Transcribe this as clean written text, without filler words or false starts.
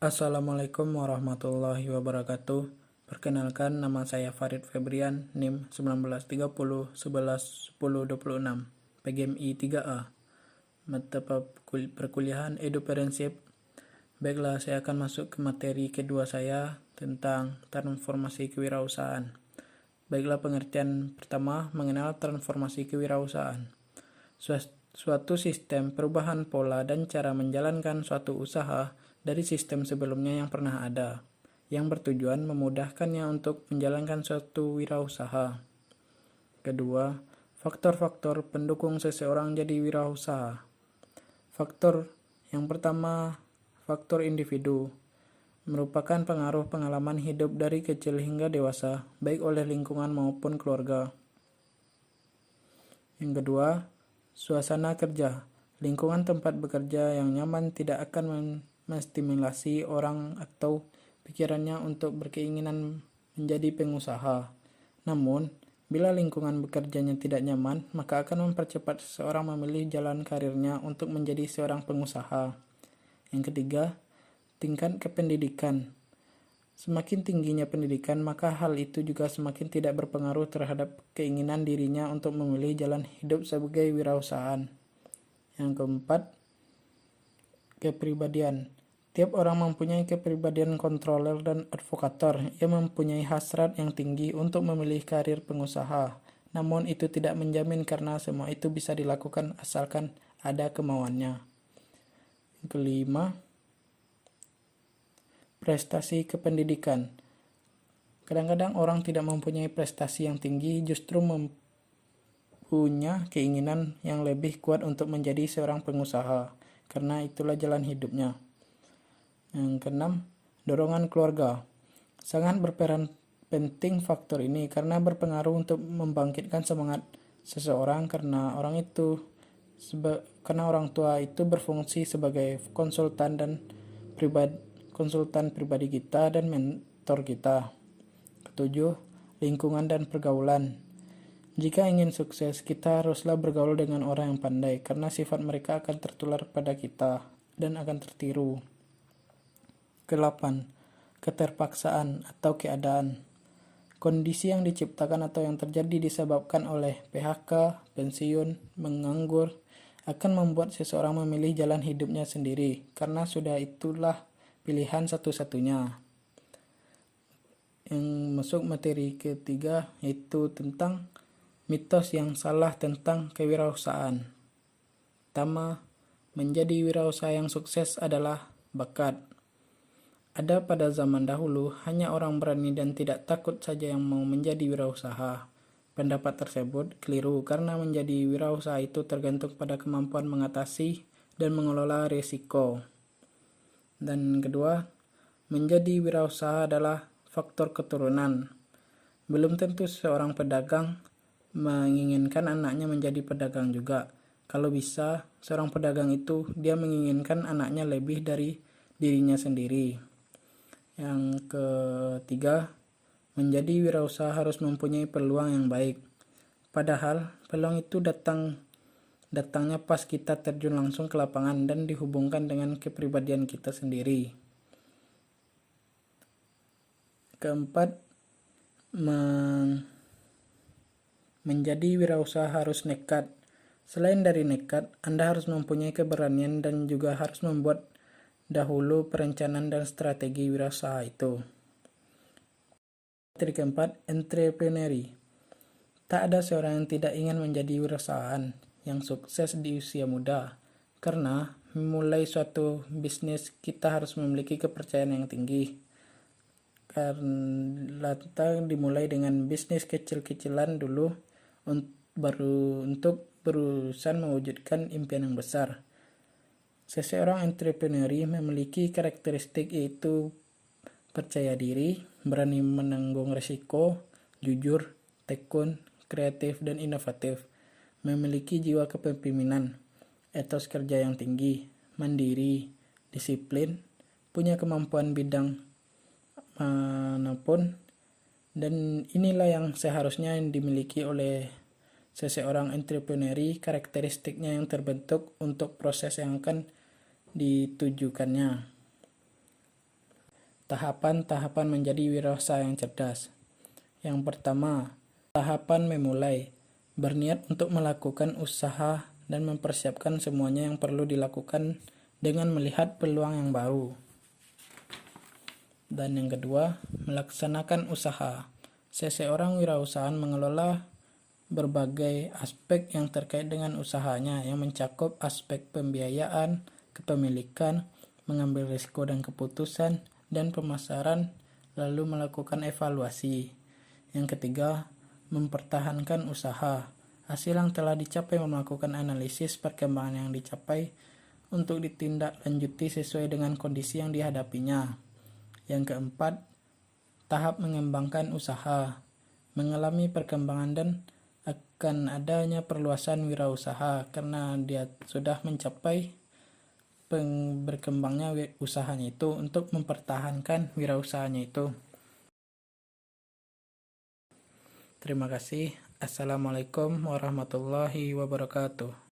Assalamualaikum warahmatullahi wabarakatuh. Perkenalkan, nama saya Farid Febrian, NIM 1930 11 10 26, PGMI 3A, mata perkuliahan Eduparentship. Baiklah, saya akan masuk ke materi kedua saya tentang transformasi kewirausahaan. Baiklah, pengertian pertama, mengenal transformasi kewirausahaan. Suatu sistem perubahan pola dan cara menjalankan suatu usaha dari sistem sebelumnya yang pernah ada, yang bertujuan memudahkannya untuk menjalankan suatu wirausaha. Kedua, faktor-faktor pendukung seseorang jadi wirausaha. Faktor yang pertama, faktor individu, merupakan pengaruh pengalaman hidup dari kecil hingga dewasa, baik oleh lingkungan maupun keluarga. Yang kedua, suasana kerja, lingkungan tempat bekerja yang nyaman tidak akan menstimulasi orang atau pikirannya untuk berkeinginan menjadi pengusaha. Namun, bila lingkungan bekerjanya tidak nyaman, maka akan mempercepat seseorang memilih jalan karirnya untuk menjadi seorang pengusaha. Yang ketiga, tingkat kependidikan. Semakin tingginya pendidikan, maka hal itu juga semakin tidak berpengaruh terhadap keinginan dirinya untuk memilih jalan hidup sebagai wirausahaan. Yang keempat, kepribadian. Tiap orang mempunyai kepribadian kontroler dan advokator. Ia mempunyai hasrat yang tinggi untuk memilih karir pengusaha. Namun itu tidak menjamin karena semua itu bisa dilakukan asalkan ada kemauannya. Yang kelima, prestasi kependidikan. Kadang-kadang orang tidak mempunyai prestasi yang tinggi, justru mempunyai keinginan yang lebih kuat untuk menjadi seorang pengusaha, karena itulah jalan hidupnya. Yang keenam, dorongan keluarga. Sangat berperan penting faktor ini karena berpengaruh untuk membangkitkan semangat seseorang karena orang tua itu berfungsi sebagai konsultan pribadi kita dan mentor kita. Ketujuh, lingkungan dan pergaulan. Jika ingin sukses, kita haruslah bergaul dengan orang yang pandai karena sifat mereka akan tertular pada kita dan akan tertiru. Kedelapan, keterpaksaan atau keadaan. Kondisi yang diciptakan atau yang terjadi disebabkan oleh PHK, pensiun, menganggur, akan membuat seseorang memilih jalan hidupnya sendiri karena sudah itulah pilihan satu-satunya. Yang masuk materi ketiga yaitu tentang mitos yang salah tentang kewirausahaan. Pertama, menjadi wirausaha yang sukses adalah bakat. Ada pada zaman dahulu hanya orang berani dan tidak takut saja yang mau menjadi wirausaha. Pendapat tersebut keliru karena menjadi wirausaha itu tergantung pada kemampuan mengatasi dan mengelola risiko. Dan kedua, menjadi wirausaha adalah faktor keturunan. Belum tentu seorang pedagang menginginkan anaknya menjadi pedagang juga. Kalau bisa, seorang pedagang itu dia menginginkan anaknya lebih dari dirinya sendiri. Yang ketiga, menjadi wirausaha harus mempunyai peluang yang baik. Padahal peluang itu datangnya pas kita terjun langsung ke lapangan dan dihubungkan dengan kepribadian kita sendiri. Keempat, menjadi wirausaha harus nekat. Selain dari nekat, Anda harus mempunyai keberanian dan juga harus membuat dahulu perencanaan dan strategi wirausaha itu. Materi keempat, entrepreneur. Tak ada seorang yang tidak ingin menjadi wirausahaan yang sukses di usia muda, karena memulai suatu bisnis kita harus memiliki kepercayaan yang tinggi. Karena kita dimulai dengan bisnis kecil-kecilan dulu baru untuk berusaha mewujudkan impian yang besar. Seseorang entrepreneur memiliki karakteristik yaitu percaya diri, berani menanggung risiko, jujur, tekun, kreatif, dan inovatif, memiliki jiwa kepemimpinan, etos kerja yang tinggi, mandiri, disiplin, punya kemampuan bidang manapun, dan inilah yang seharusnya dimiliki oleh seseorang entrepreneur, karakteristiknya yang terbentuk untuk proses yang akan ditujukannya. Tahapan-tahapan menjadi wirausaha yang cerdas. Yang pertama, tahapan memulai. Berniat untuk melakukan usaha dan mempersiapkan semuanya yang perlu dilakukan dengan melihat peluang yang baru. Dan yang kedua, melaksanakan usaha. Seseorang wirausahaan mengelola berbagai aspek yang terkait dengan usahanya yang mencakup aspek pembiayaan, kepemilikan, mengambil risiko dan keputusan, dan pemasaran, lalu melakukan evaluasi. Yang ketiga, mempertahankan usaha. Hasil yang telah dicapai melakukan analisis perkembangan yang dicapai untuk ditindaklanjuti sesuai dengan kondisi yang dihadapinya. Yang keempat, tahap mengembangkan usaha. Mengalami perkembangan dan akan adanya perluasan wirausaha karena dia sudah mencapai berkembangnya usahanya itu untuk mempertahankan wirausahanya itu. Terima kasih. Assalamualaikum warahmatullahi wabarakatuh.